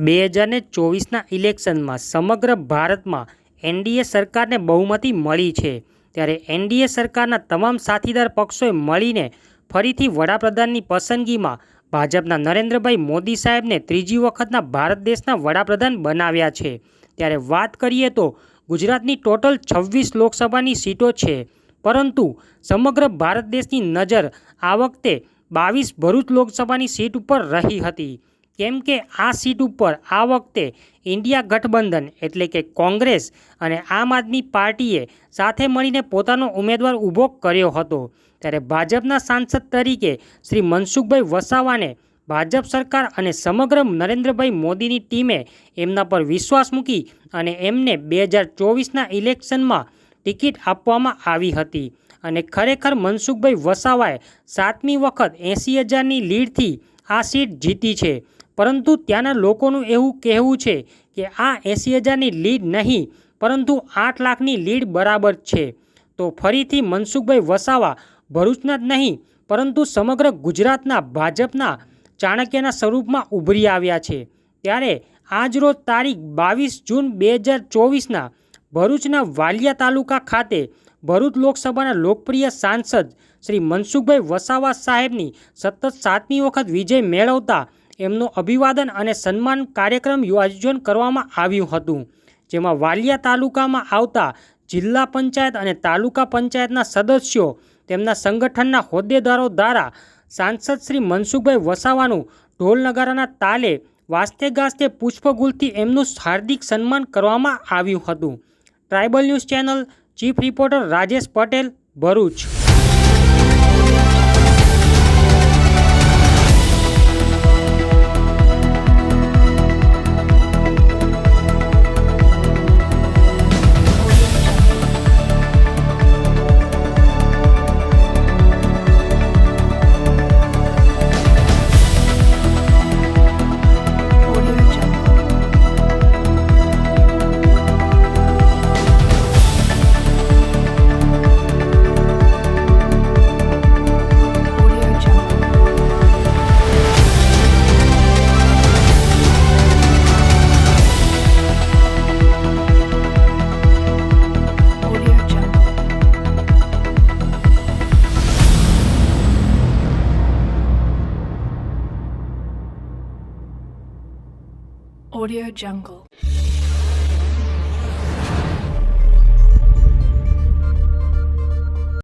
2024ના ઇલેક્શનમાં સમગ્ર ભારતમાં એનડીએ સરકારને બહુમતી મળી છે। ત્યારે એનડીએ સરકારના તમામ સાથીદાર પક્ષોએ મળીને ફરીથી વડાપ્રધાનની પસંદગીમાં ભાજપના નરેન્દ્રભાઈ મોદી સાહેબને ત્રીજી વખતના ભારત દેશના વડાપ્રધાન બનાવ્યા છે। ત્યારે વાત કરીએ તો ગુજરાતની ટોટલ 26 લોકસભાની સીટો છે, પરંતુ સમગ્ર ભારત દેશની નજર આ વખતે 22 ભરૂચ લોકસભાની સીટ ઉપર રહી હતી, કેમ કે આ સીટ ઉપર આ વખતે ઇન્ડિયા ગઠબંધન એટલે કે કોંગ્રેસ અને આમ આદમી પાર્ટીએ સાથે મળીને પોતાનો ઉમેદવાર ઊભો કર્યો હતો। ત્યારે ભાજપના સાંસદ તરીકે શ્રી મનસુખભાઈ વસાવાને ભાજપ સરકાર અને સમગ્ર નરેન્દ્રભાઈ મોદીની ટીમે એમના પર વિશ્વાસ મૂકી અને એમને 2024ના ઇલેક્શનમાં ટિકિટ આપવામાં આવી હતી અને ખરેખર મનસુખભાઈ વસાવાએ 7મી વખત 80,000ની લીડથી આ સીટ જીતી છે। પરંતુ ત્યાંના લોકોનું એવું કહેવું છે કે આ 80,000ની લીડ નહીં, પરંતુ 8 લાખની લીડ બરાબર છે। તો ફરીથી મનસુખભાઈ વસાવા ભરૂચના જ નહીં, પરંતુ સમગ્ર ગુજરાતના ભાજપના ચાણક્યના સ્વરૂપમાં ઉભરી આવ્યા છે। ત્યારે આજરોજ તારીખ 22 જૂન 2024ના ભરૂચના વાલિયા તાલુકા ખાતે ભરૂચ લોકસભાના લોકપ્રિય સાંસદ શ્રી મનસુખભાઈ વસાવા સાહેબની સતત 7મી વખત વિજય મેળવતા એમનો અભિવાદન અને સન્માન કાર્યક્રમ આયોજન કરવામાં આવ્યું હતું, જેમાં વાલિયા તાલુકામાં આવતા જિલ્લા પંચાયત અને તાલુકા પંચાયતના સદસ્યો તેમના સંગઠનના હોદ્દેદારો દ્વારા સાંસદ શ્રી મનસુખભાઈ વસાવાનું ઢોલ નગારાના તાલે વાસ્તે ગાસ્તે પુષ્પગુલથી એમનું હાર્દિક સન્માન કરવામાં આવ્યું હતું। Tribal news channel, chief reporter Rajesh Patel, Bharuch. Audio Jungle.